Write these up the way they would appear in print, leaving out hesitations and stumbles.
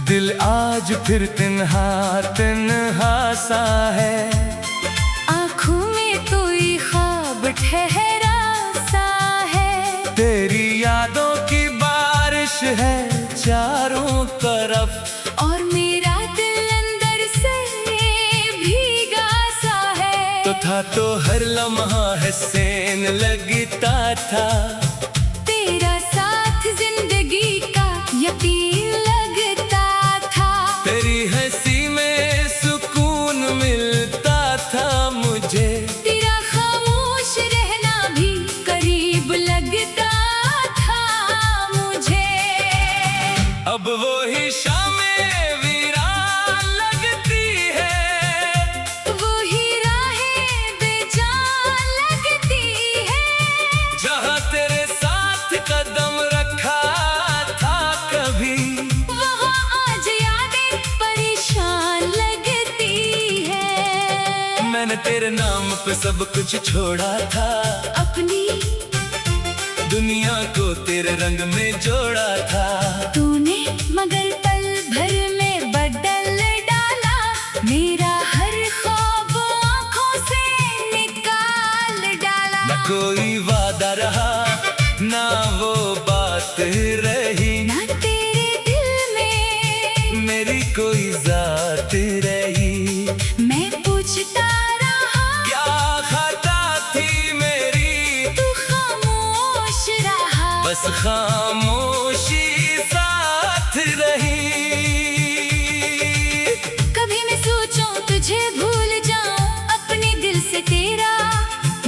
दिल आज फिर तन्हा तन्हा सा है। आँखों में कोई ख्वाब ठहरा सा है। तेरी यादों की बारिश है चारों तरफ, और मेरा दिल अंदर से भीगा सा है। तो हर लम्हा हसीन लगता था। तेरा साथ जिंदगी का यकीन लगता था। तेरी हंसी में सुकून मिलता था मुझे। तेरा खामोश रहना भी करीब लगता था मुझे। अब वो ही शामें वीरान लगती है, वो ही राहें बेजान लगती है। जहाँ तेरे साथ कदम रखा था कभी, वहाँ आज यादें परेशान लगती है। मैंने तेरे नाम पे सब कुछ छोड़ा था। अपनी दुनिया को तेरे रंग में जोड़ा था। तूने मगर पल भर में बदल डाला। मेरा हर ख्वाब आँखों से निकाल डाला। न कोई वादा रहा ना वो बात रही, ना तेरे दिल में मेरी कोई जात रही। मैं पूछता रहा, क्या खता थी मेरी, तू खामोश रहा। बस खामोशी साथ रही। कभी मैं सोचूं तुझे भूल जाऊं, अपने दिल से तेरा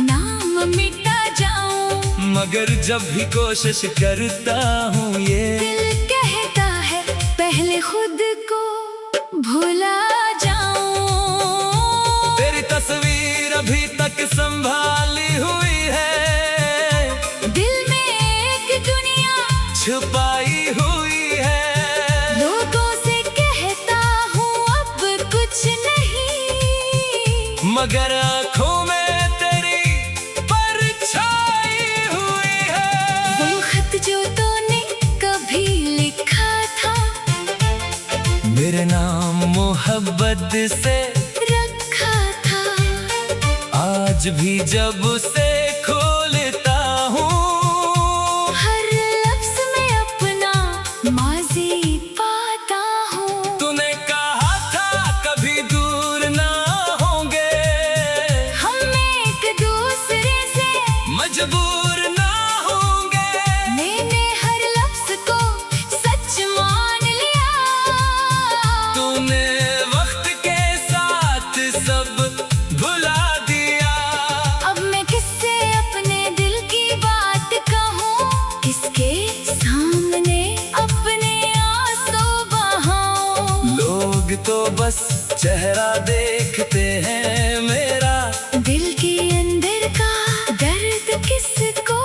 नाम मिटा जाऊं। मगर जब भी कोशिश करता हूँ ये दिल कहता है पहले खुद को भुला जाऊं। तेरी तस्वीर अभी तक संभाली हुई है, दिल में एक दुनिया छुपाई हुई है। लोगों से कहता हूँ अब कुछ नहीं, मगर आँखों में तेरी परछाई हुई है। वो खत जो तूने कभी लिखा था, मेरे नाम मोहब्बत से रखा था। आज भी जब उसे खोलता हूँ, हर लफ्ज में अपना माजी पाता हूँ। तूने कहा था कभी दूर ना होंगे, हम एक दूसरे से मजबूर ना होंगे। मैंने हर लफ्ज को सच मान लिया। तूने वक्त के साथ सब भुला दिया। अब मैं किससे अपने दिल की बात कहूँ, किसके सामने अपने आंसू बहाऊं। लोग तो बस चेहरा देखते हैं मेरा, दिल के अंदर का दर्द किसको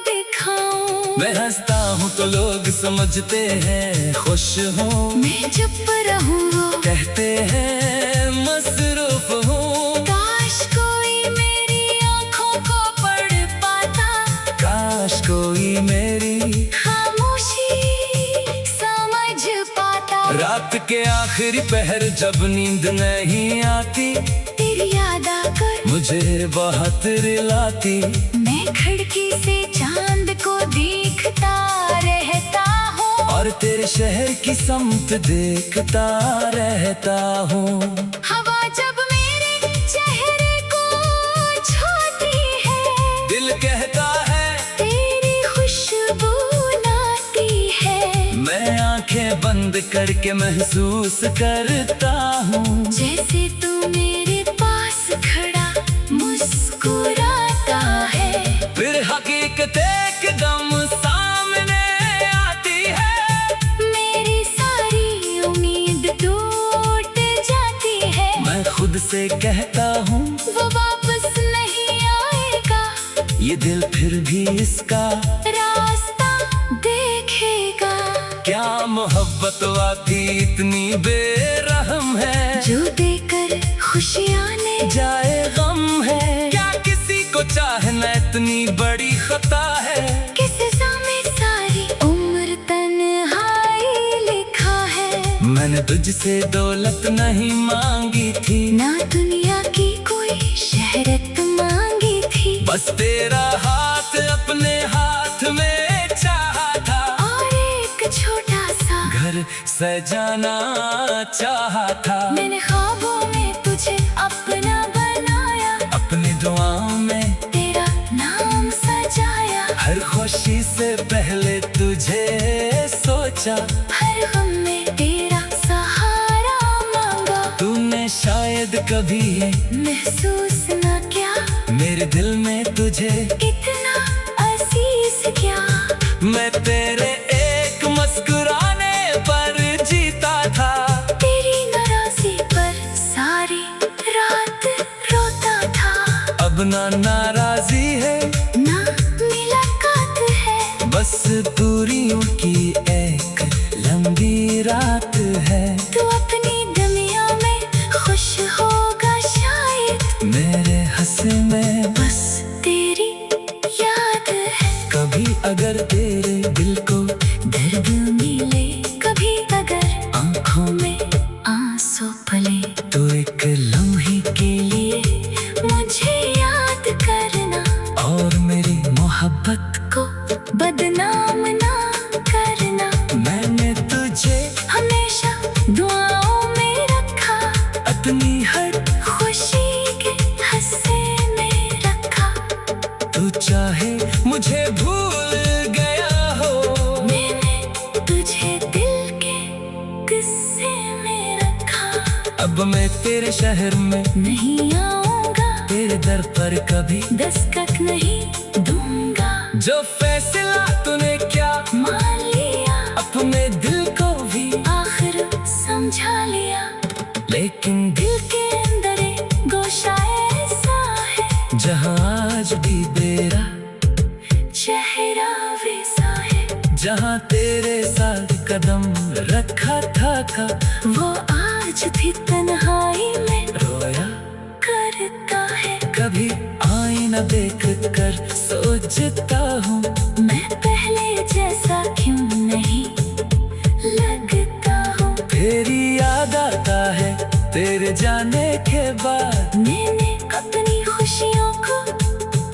दिखाऊं। मैं हंसता हूँ तो लोग समझते हैं खुश हूँ। मैं चुप रहूं वो कहते हैं मसरूफ हूँ। काश कोई मेरी आंखों को पढ़ पाता, काश कोई मेरी खामोशी समझ पाता। रात के आखिरी पहर जब नींद नहीं आती, तेरी याद आकर मुझे बहुत रिलाती। मैं खिड़की से चांद को देखता रहता हूँ, और तेरे शहर की समत देखता रहता हूँ। हवा जब मेरे चेहरे को छूती है, दिल कहता है तेरी खुशबू लाती है। मैं आंखें बंद करके महसूस करता हूँ, जैसे तू मेरे पास खड़ा मुस्कुराता है। फिर हकीकत एकदम सामने आती है। मेरी सारी उम्मीद टूट जाती है। मैं खुद से कहता हूँ वो वापस नहीं आएगा, ये दिल फिर भी इसका रास्ता देखेगा। क्या मोहब्बत वाकई इतनी बेरहम है, जो देकर खुशियाँ ले जाए गम है। क्या किसी को चाहना इतनी बड़ी खता है, किस सजा में सारी उम्र तन्हाई लिखा है। मैंने तुझसे दौलत नहीं मांगी थी, ना दुनिया की कोई शहरत मांगी थी, बस तेरा हाथ अपने हाथ में चाहा था, और एक छोटा सा घर सजाना चाहा था। मैंने ख्वाबों में तुझे अपना बनाया, अपनी दुआओं में तेरा नाम सजाया, हर खुशी से पहले तुझे सोचा, हर गम में तेरा सहारा मांगा। तूने शायद कभी ये महसूस न किया, मेरे दिल में तुझे इतना अजीज क्या। मैं तेरे एक मुस्कुराने पर जीता था, तेरी नाराज़ी पर सारी रात रोता था। अब ना नाराजी है ना मुलाकात है, बस दूरियों की एक लंबी रात है। तू अपनी दुनिया में खुश होगा शायद, मेरे हंसे में बस तेरी याद है। कभी अगर तेरे दिल को दर्द मिले, कभी अगर आंखों में आंसू फले, तो एक लम्हे के लिए मुझे याद करना, और मेरी मोहब्बत को बदनाम ना करना। मैंने तुझे हमेशा दुआओं में रखा, अपनी हर खुशी के हिस्से में रखा। तू चाहे मुझे भूल गया हो, मैंने तुझे दिल के किस्से में रखा। अब मैं तेरे शहर में नहीं आऊंगा, तेरे दर पर कभी दस्तक नहीं दूंगा। जो फैसला तूने क्या मान लिया, अपने दिल को भी आखिर समझा लिया, लेकिन दिल के अंदर एक गोशा ऐसा है, जहाँ आज भी तेरा चेहरा वैसा है। जहाँ तेरे साथ कदम रखा था का वो आज भी तन्हाई में रोया करता है। कभी आईना देख कर सोचता हूँ, मैं पहले जैसा क्यों नहीं लगता हूँ। तेरी याद आता है तेरे जाने के बाद। मैंने अपनी खुशियों को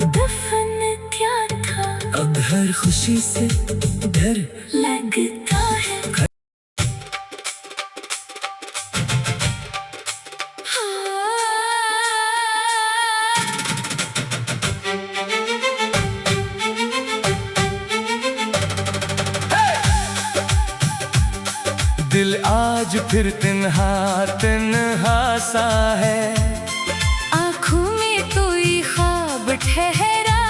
दफन किया था, अब हर खुशी से डर लगता है। दिल आज फिर तिन्हा तिन्हा सा है, आँखों में कोई ख्वाब ठहरा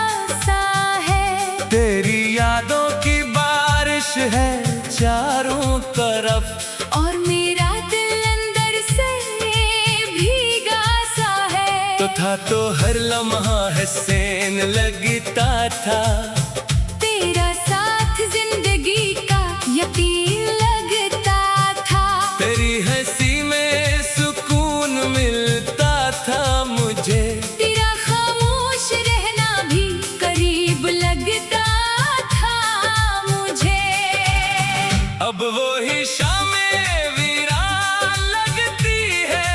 सा है, तेरी यादों की बारिश है चारों तरफ, और मेरा दिल अंदर से भीगा सा है। तो था तो हर लम्हा हसीन लगता था, तेरा साथ जिंदगी का यकीन लगता था, तेरी हंसी में सुकून मिलता था मुझे, तेरा खामोश रहना भी करीब लगता था मुझे। अब वो ही शामें वीरान लगती है,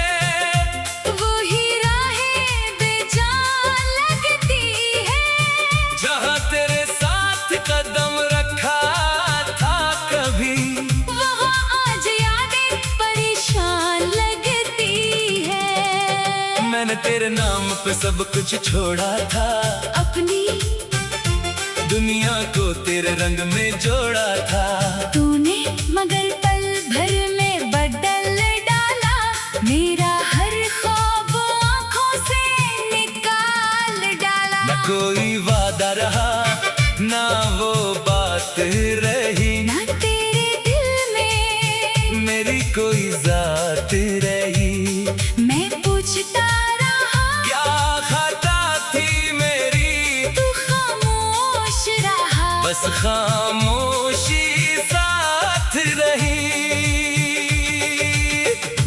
वो ही राहें बेजान लगती है, जहाँ तेरे साथ कदम रखा था कभी, वहाँ आज यादें परेशान लगती है। मैंने तेरे नाम पे सब कुछ छोड़ा था, अपनी दुनिया को तेरे रंग में जोड़ा था, तूने मगर पल भर में बदल डाला, मेरा हर ख्वाब आँखों से निकाल डाला। न कोई वादा रहा ना वो बात रही, ना तेरे दिल में मेरी कोई जात रही, मैं पूछता रहा, क्या खता थी मेरी, तू खामोश रहा, बस खामोशी साथ रही।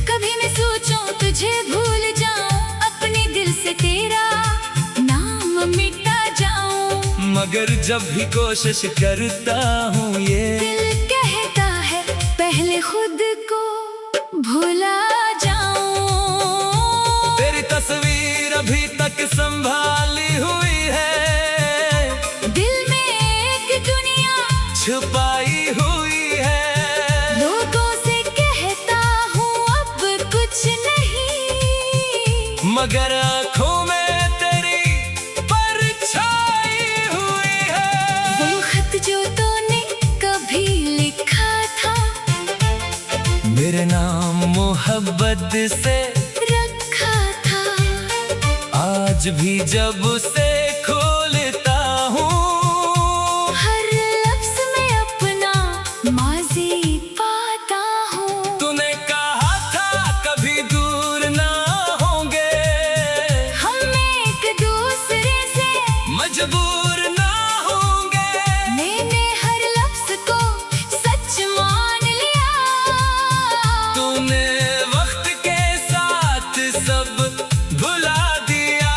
कभी मैं सोचूं तुझे भूल जाऊं, अपने दिल से तेरा नाम मिटा जाऊं, मगर जब भी कोशिश करता हूँ ये दिल कहता है पहले खुद को भुला जाऊं। तेरी तस्वीर अभी तक संभाली हुई है, दिल में एक दुनिया छुपाई हुई है। लोगों से कहता हूँ अब कुछ नहीं, मगर आँखों में तेरी परछाई हुई है। वो खत जो तूने कभी लिखा था, मेरे नाम मोहब्बत से रखा था, आज भी जब उसे खोलता हूँ, हर लफ्ज में अपना माजी पाता हूँ। तूने कहा था कभी दूर ना होंगे, हम एक दूसरे से मजबूर ना होंगे। मैंने हर लफ्ज को सच मान लिया, तूने वक्त के साथ सब भुला दिया।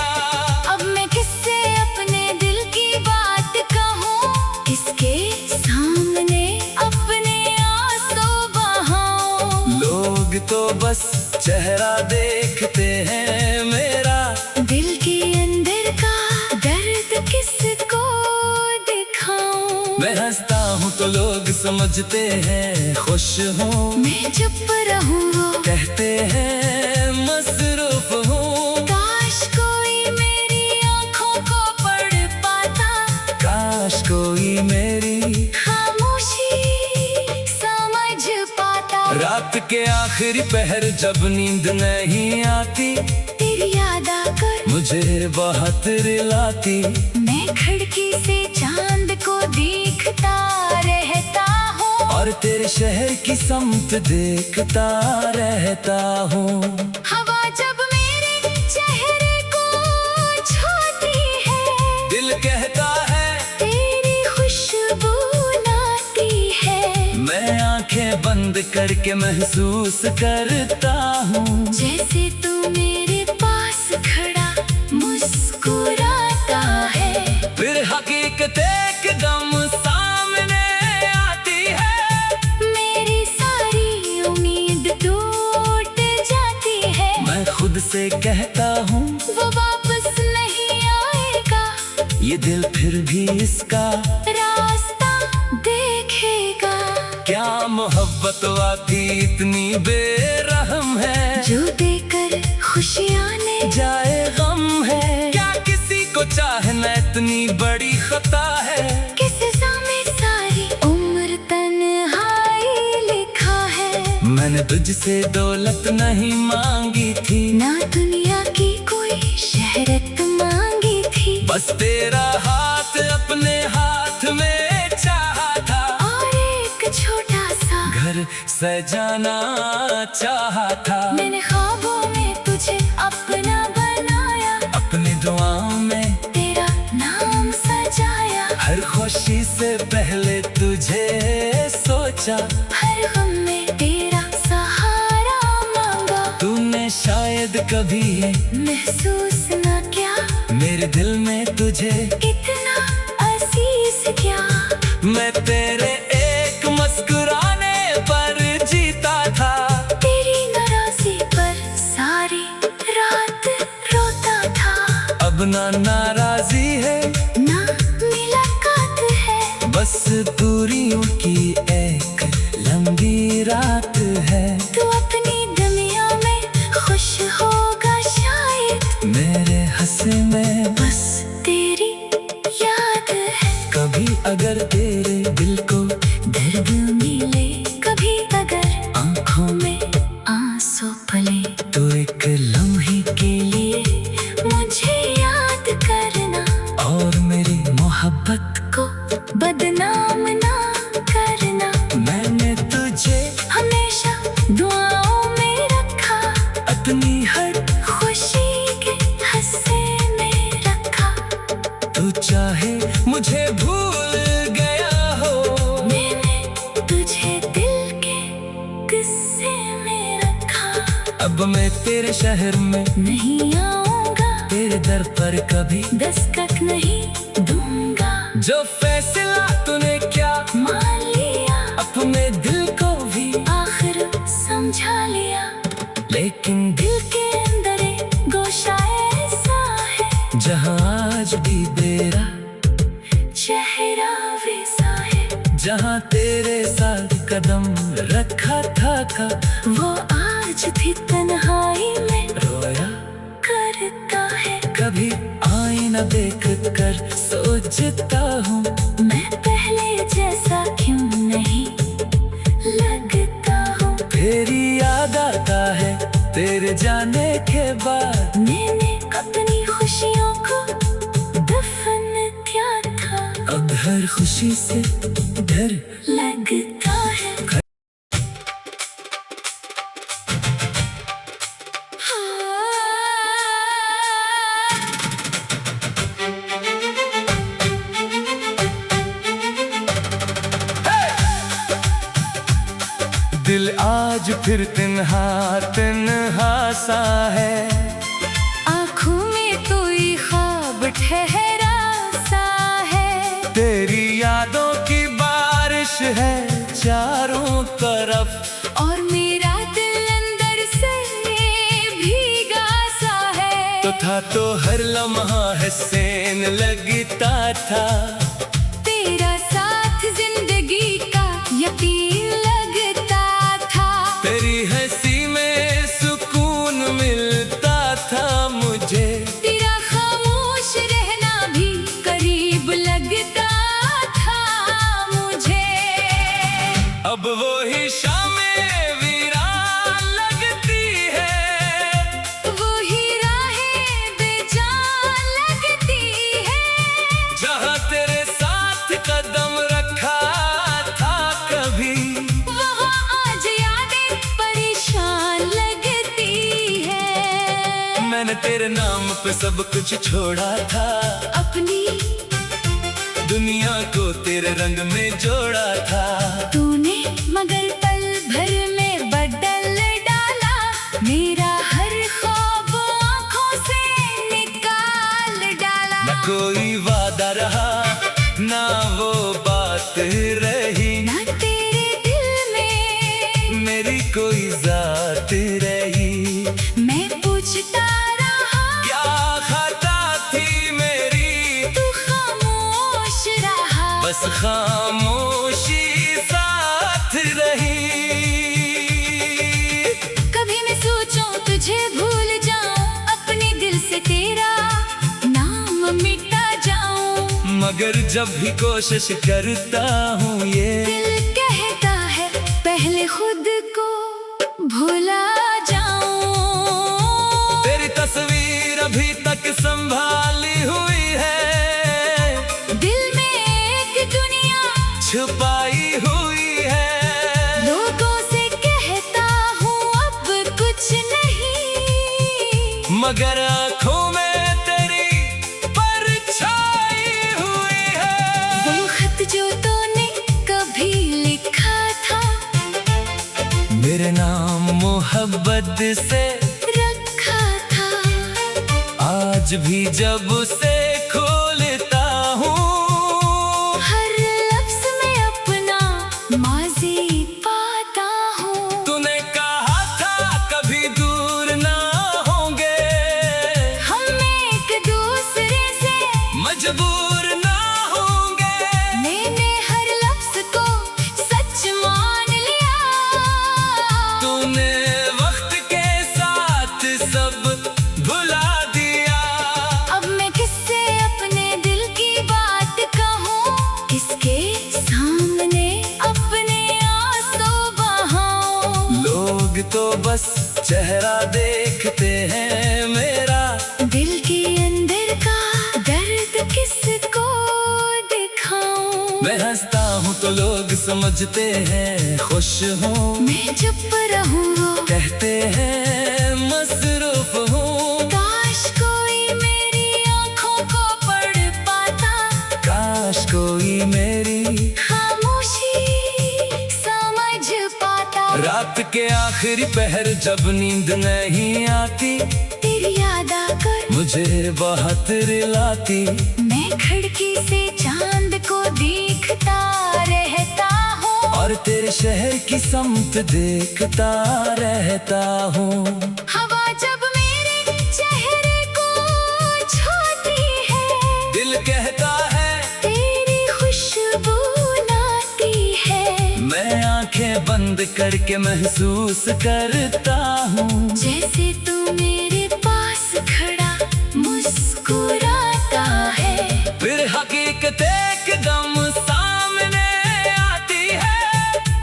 अब मैं किससे अपने दिल की बात कहूँ, किसके सामने अपने आंसू बहाऊं। लोग तो बस चेहरा देखते हैं मेरा, दिल के अंदर का दर्द किसको दिखाऊं। मैं हंसता हूँ तो लोग समझते हैं खुश हूँ, मैं चुप रहूं वो कहते हैं मसरूफ हूँ। काश कोई मेरी आंखों को पढ़ पाता, काश कोई मेरी खामोशी समझ पाता। रात के आखिरी पहर जब नींद नहीं आती, तेरी याद आकर मुझे बहुत रुलाती। मैं खिड़की से चांद को देखता रहता हूँ, और तेरे शहर की समत देखता रहता हूँ। हवा जब मेरे चेहरे को छूती है, दिल कहता है तेरी खुशबू लाती है। मैं आंखें बंद करके महसूस करता हूँ, जैसे तू मेरे पास खड़ा मुस्कुराता है। फिर हकीकत एकदम सामने आती है। मेरी सारी उम्मीद टूट जाती है। मैं खुद से कहता हूँ वो वापस नहीं आएगा, ये दिल फिर भी इसका रास्ता देखेगा। क्या मोहब्बत वाकई इतनी बेरहम है, जो देकर खुशियाँ ने जाए गम है। क्या किसी को चाहना इतनी बड़ी खता है, किस में सारी उम्र तन्हाई लिखा है। मैंने तुझसे दौलत नहीं मांगी थी, ना दुनिया की कोई शहरत मांगी थी, बस तेरा हाथ अपने हाथ में चाहा था। और एक छोटा सा घर सजाना चाहा था। मैंने ख्वाबों में तुझे अपना बनाया, अपनी दुआओं में तेरा नाम सजाया। हर खुशी से पहले तुझे सोचा, हर गम में तेरा सहारा मांगा। तूने शायद कभी ये महसूस न किया, मेरे दिल में तुझे इतना अजीज क्या। मैं तेरे एक मुस्कुराने पर जीता था। तेरी नाराजी पर सारी रात रोता था। अब ना नाराजी है, ना मुलाकात है, बस दूरियों की एक लंबी रात है। तू अपनी दुनिया में खुश होगा शायद, मेरे हंसे में बस तेरी याद है। कभी अगर तेरे दिल को दर्द मिले, कभी अगर आंखों में आंसू फले, तो एक लम्हे के लिए मुझे याद करना। और मेरी मोहब्बत को बदनाम ना करना। मैंने तुझे हमेशा दुआओं में रखा, अपनी हर खुशी के हिस्से में रखा। तू चाहे मुझे भूल गया हो, मैंने तुझे दिल के किस्से में रखा। अब मैं तेरे शहर में नहीं आऊंगा, तेरे दर पर कभी दस्तक नहीं दूंगा। जो फैसला तूने क्या मान लिया, अपने दिल को भी आखिर समझा लिया। कदम रखा था का वो आज भी तन्हाई में रोया करता है। कभी आईना देख कर सोचता हूँ मैं पहले जैसा क्यों नहीं लगता हूँ। तेरी याद आता है तेरे जाने के बाद। मैंने अपनी खुशियों को दफन किया था। अब हर खुशी से डर लगता है। दिल आज फिर तन्हा सा है। आँखों में कोई ख्वाब ठहरा सा है। तेरी यादों की बारिश है चारों तरफ और मेरा दिल अंदर से भीगा सा है। तो हर लम्हा हसीन लगता था। तेरा साथ जिंदगी का यकीन लगता था। तेरी हंसी में सुकून मिलता था मुझे। तेरा खामोश रहना भी करीब लगता था मुझे। अब वो ही शामें वीरान लगती है। वो ही राहें बेजान लगती है। जहाँ तेरे साथ कदम रखा था कभी, वहाँ आज यादें परेशान लगती है। मैंने तेरे नाम पे सब कुछ छोड़ा था। अपनी दुनिया को तेरे रंग में जोड़ा था। तूने मगर पल भर में बदल डाला। मेरा हर ख्वाब आँखों से निकाल डाला। न कोई वादा रहा ना वो बात रही। ना तेरे दिल में मेरी कोई जात रही। मैं पूछता रहा क्या खता थी मेरी, तू खामोश रहा। बस खामोशी साथ रही। कभी मैं सोचूं तुझे भूल जाऊं, अपने दिल से तेरा नाम मिटा जाऊं। मगर जब भी कोशिश करता हूँ ये दिल कहता है पहले खुद को भुला जाऊं। तेरी तस्वीर अभी तक संभाली हुई है। दिल में एक दुनिया छुपाई हुई है। लोगों से कहता हूँ अब कुछ नहीं। मगर आँखों में तेरी परछाई हुई है। वो खत जो तूने कभी लिखा था, मेरे नाम मोहब्बत से रखा था। आज भी जब उसे खोलता हूँ, हर लफ्ज में अपना माजी पाता हूँ। तूने कहा था कभी दूर ना होंगे। हम एक दूसरे से मजबूर ना होंगे। मैंने हर लफ्ज को सच मान लिया। तूने वक्त के साथ सब भुला दिया। अब मैं किससे अपने दिल की बात कहूँ, किसके सामने अपने आंसू बहाऊं। लोग तो बस चेहरा देखते हैं मेरा। दिल के अंदर का दर्द किसको दिखाऊं। मैं हंसता हूँ तो लोग समझते हैं खुश हूँ। मैं चुप रहूं वो कहते हैं मसरूफ हूँ। काश कोई मेरी आंखों को पढ़ पाता। काश कोई मेरी खामोशी समझ पाता। रात के आखिरी पहर जब नींद नहीं आती, तेरी याद आकर मुझे बहुत रिलाती। मैं खिड़की से चांद को देखता रहता हूँ। और तेरे शहर की समत देखता रहता हूँ। हवा जब मेरे चेहरे को छूती है, दिल कहता है तेरी खुशबू लाती है। मैं आंखें करके महसूस करता हूँ। जैसे तू मेरे पास खड़ा मुस्कुराता है, फिर हकीकत एकदम सामने आती है।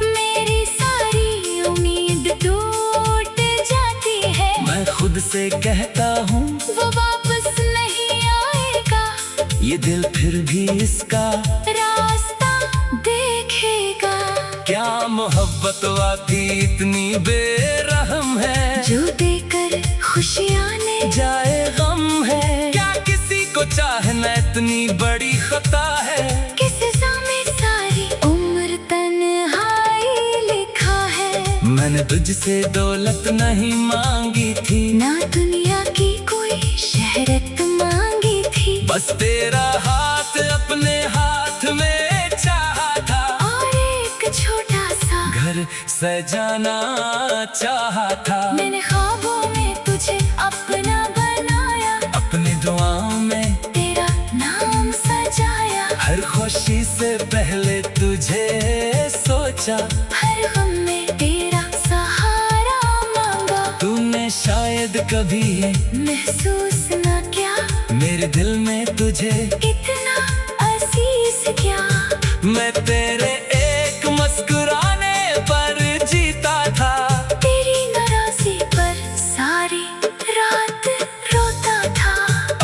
मेरी सारी उम्मीद टूट जाती है। मैं खुद से कहता हूँ वो वापस नहीं आएगा, ये दिल फिर भी इसका रास्ता देखेगा। क्या मोहब्बत वाकई इतनी बेरहम है, जो देकर खुशियाँ ने जाए गम है। क्या किसी को चाहना इतनी बड़ी खता है, किस में सारी उम्र तन्हाई लिखा है। मैंने तुझसे दौलत नहीं मांगी थी, ना दुनिया की कोई शहरत मांगी थी, बस तेरा हाथ अपने हाथ में चाहा था। और एक छोटा सा घर सजाना चाहा था। मैंने ख्वाबों में तुझे अपना बनाया, अपनी दुआओं में तेरा नाम सजाया। हर खुशी से पहले तुझे सोचा, हर गम में तेरा सहारा मांगा। तूने शायद कभी ये महसूस ना क्या, मेरे दिल में तुझे इतना अजीज क्या। मैं तेरे एक मुस्कुराने पर जीता था। तेरी नाराज़ी पर सारी रात रोता था।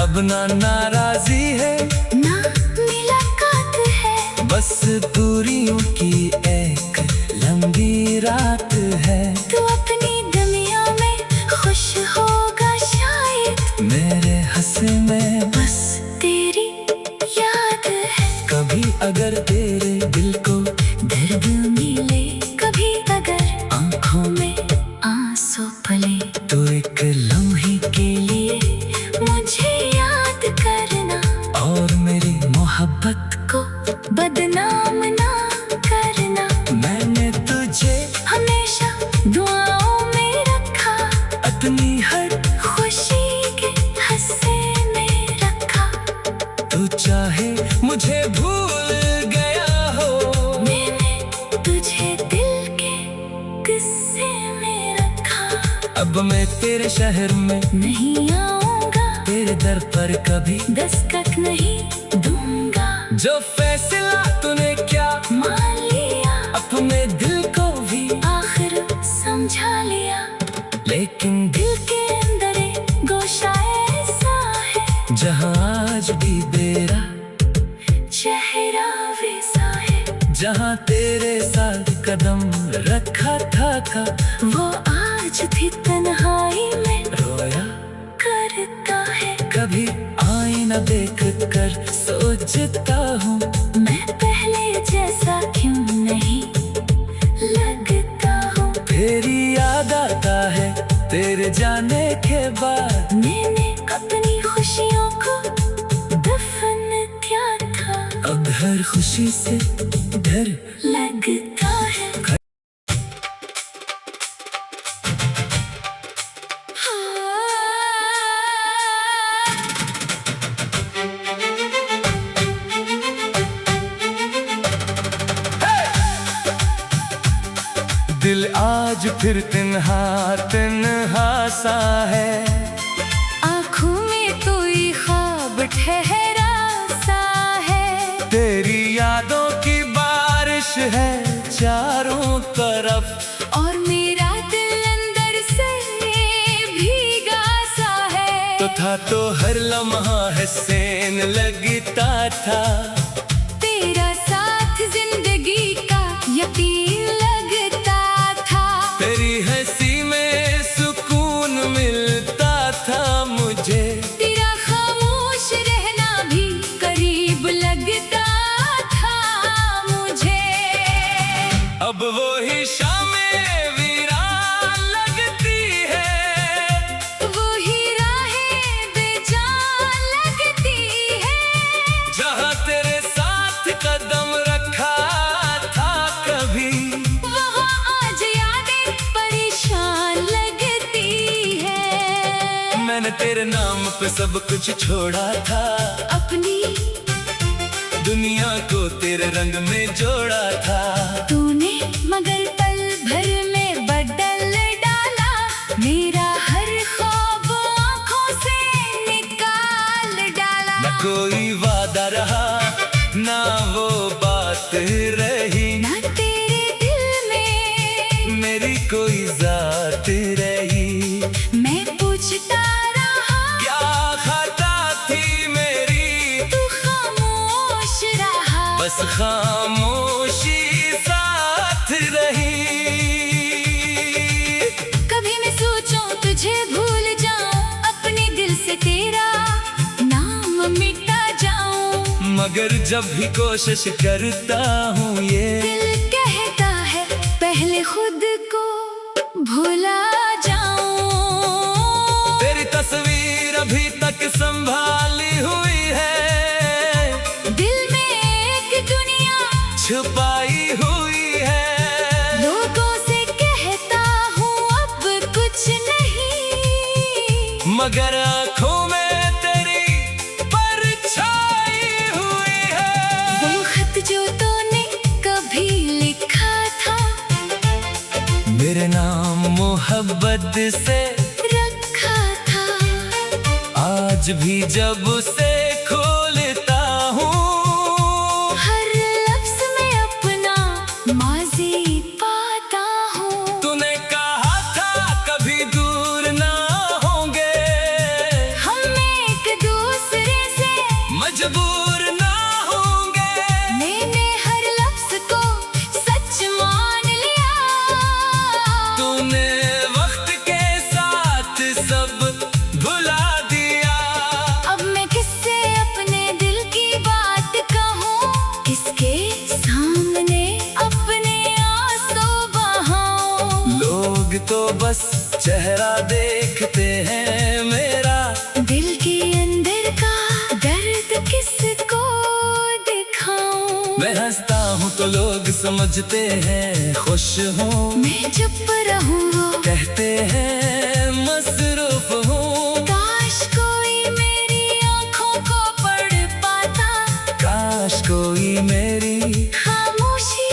अब ना नाराजी है, ना मुलाकात है, बस दूरियों की एक लंबी रात है। तू अपनी दुनिया में खुश होगा शायद, मेरे हंसे में बस तेरी याद है। कभी अगर तेरे दिल को दर्द मिले, कभी अगर आंखों में आंसू फले, तो एक लम्हे के लिए मुझे याद करना। और मेरी मोहब्बत को बदनाम ना करना। मैंने तुझे हमेशा दुआओं में रखा, अपनी हर खुशी के हिस्से में रखा। तू चाहे मुझे भूल गया हो, मैंने तुझे दिल के किस्से में रखा। अब मैं तेरे शहर में नहीं आऊंगा, तेरे दर पर कभी दस्तक नहीं दूंगा। जो फैसला तूने क्या मान लिया, अपने दिल को भी आखिर समझा लिया। लेकिन दिल के अंदर एक गोशा ऐसा है, जहाँ आज भी तेरा चेहरा वैसा है। जहाँ तेरे साथ कदम रखा था वो आज भी तन्हाई में रोया करता है। कभी आईना देख कर सोचता हूँ, मैं पहले जैसा क्यों नहीं लगता हूँ। तेरी याद आता है तेरे जाने के बाद। मैंने अपनी खुशियों को दफन किया था, अब हर खुशी से डर लगता है। दिल आज फिर तन्हा तन्हा सा है। आँखों में कोई ख्वाब ठहरा सा है। तेरी यादों की बारिश है चारों तरफ, और मेरा दिल अंदर से भीगा सा है। तो था तो हर लम्हा हसीन लगता था। तेरा साथ जिंदगी का यकीन लगता था। तेरी हंसी में सुकून मिलता था मुझे। तेरा खामोश रहना भी करीब लगता था मुझे। अब वो ही शामें वीरान लगती है, वो ही राहें बेजान लगती है। जहाँ तेरे साथ कदम रखा था कभी, वहाँ आज यादें परेशान लगती है। मैंने तेरे नाम पे सब कुछ छोड़ा था। अपनी दुनिया को तेरे रंग में जोड़ा था। तूने मगर पल भर में रात रही। मैं पूछता रहा क्या खता थी मेरी, तू खामोश रहा, बस खामोशी साथ रही। कभी मैं सोचूं तुझे भूल जाऊं, अपने दिल से तेरा नाम मिटा जाऊं, मगर जब भी कोशिश करता हूँ ये दिल कहता है पहले खुद को भुला जाऊं। तेरी तस्वीर अभी तक संभाली हुई है, दिल में एक दुनिया छुपाई हुई है। लोगों से कहता हूँ अब कुछ नहीं, मगर आँखों में तेरी परछाई हुई है। वो खत जो तूने कभी लिखा था, मेरे नाम मोहब्बत से रखा था, आज भी जब उसे खोलता हूँ, हर लफ्ज में अपना माजी पाता हूँ। तूने कहा था कभी दूर ना होंगे, हम एक दूसरे से मजबूर ना होंगे। मैंने हर लफ्ज को सच मान लिया, तूने वक्त के साथ सब भुला दिया। अब मैं किससे अपने दिल की बात कहूँ, किसके सामने अपने आंसू बहाऊं। लोग तो बस चेहरा देखते हैं मेरा, दिल के अंदर का दर्द किसको दिखाऊं। मैं हंसता हूँ तो लोग समझते हैं खुश हूँ, मैं चुप रहूं वो कहते हैं मसरूफ हूँ। काश कोई मेरी आंखों को पढ़ पाता, काश कोई मेरी खामोशी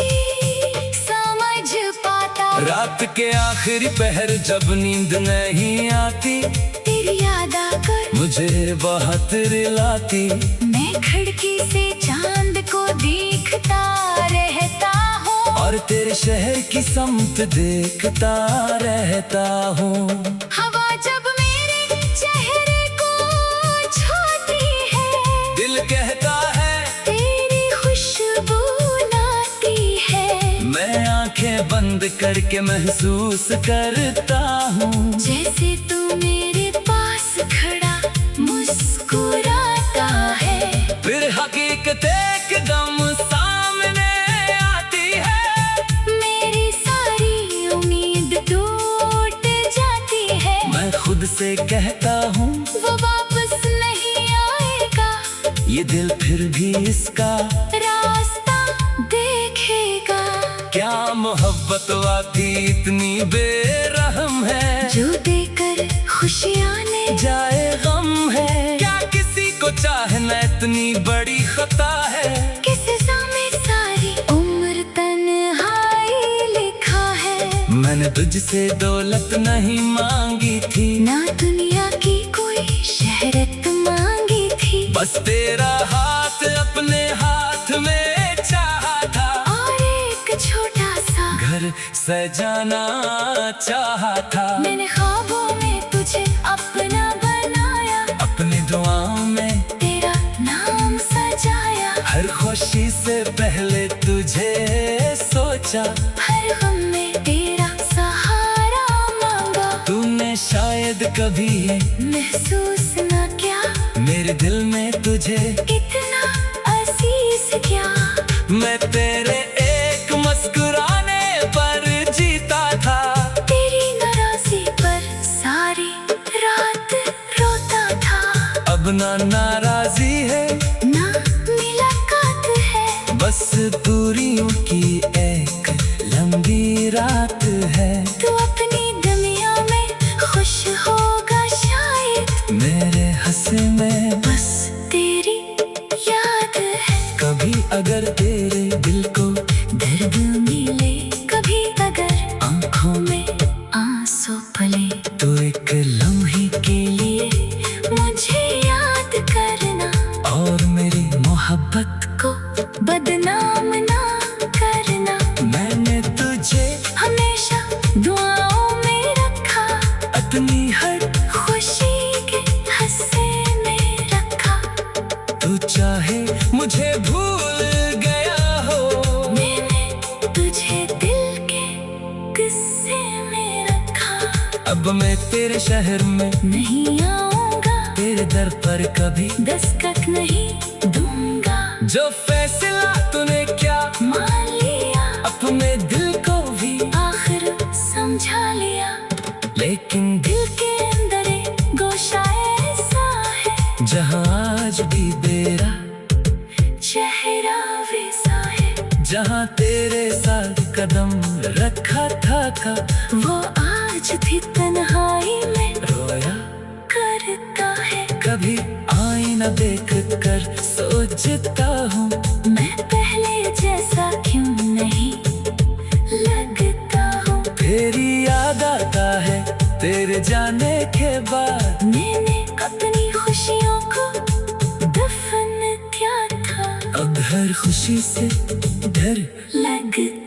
समझ पाता। रात के आखिरी पहर जब नींद नहीं आती, तेरी याद आकर मुझे बहुत रिलाती। मैं खिड़की से चांद को देखता रहता हूँ, और तेरे शहर की समत देखता रहता हूँ। हवा जब मेरे चेहरे को छूती है, दिल कहता है तेरी खुशबू लाती है। मैं आंखें बंद करके महसूस करता हूँ, जैसे तू मेरे पास खड़ा मुस्कुराता है। फिर हकीकत एकदम सामने आती है। मेरी सारी उम्मीद टूट जाती है। मैं खुद से कहता हूँ वो वापस नहीं आएगा, ये दिल फिर भी इसका रास्ता देखेगा। क्या मोहब्बत वाकई इतनी बेरहम है, जो देकर खुशियाँ ले जाए गम है। क्या किसी को चाहना इतनी बड़ी खता है, किस में सारी उम्र तन्हाई लिखा है। मैंने तुझसे दौलत नहीं मांगी थी, ना दुनिया की कोई शहरत मांगी थी, बस तेरा हाथ अपने हाथ में चाहा था। और एक छोटा सा घर सजाना चाहा था। मैंने ख्वाबों में तुझे अपना बनाया, अपनी दुआओं में तेरा नाम सजाया। हर खुशी से पहले तुझे सोचा, हर गम में तेरा सहारा मांगा। तूने शायद कभी ये महसूस ना क्या, मेरे दिल में तुझे इतना अजीज क्या। मैं तेरे एक मुस्कुराने पर जीता था। तेरी नाराज़ी पर सारी रात रोता था। अब ना नाराजी है, ना मुलाकात है, बस दूरियों की एक लंबी रात है। तू अपनी दुनिया में खुश होगा शायद, मेरे हंसे में बस तेरी याद है। कभी अगर तेरे दिल को दर्द मिले, कभी अगर आंखों में आंसू फले, तो एक लम्हे के लिए मुझे याद कर। अब मैं तेरे शहर में नहीं आऊंगा, तेरे दर पर कभी दस्तक नहीं दूंगा। जो फैसला तूने क्या मान लिया, अपने दिल को भी आखिर समझा लिया। लेकिन दिल के अंदर एक गोशा ऐसा है, जहाँ आज भी तेरा चेहरा वैसा है। जहाँ तेरे साथ कदम रखा था वो आज भी तन्हाई में रोया करता है। कभी आईना देख कर सोचता हूँ, मैं पहले जैसा क्यों नहीं लगता हूँ। तेरी याद आता है तेरे जाने के बाद। मैंने अपनी खुशियों को दफन किया था, अब हर खुशी से डर लगता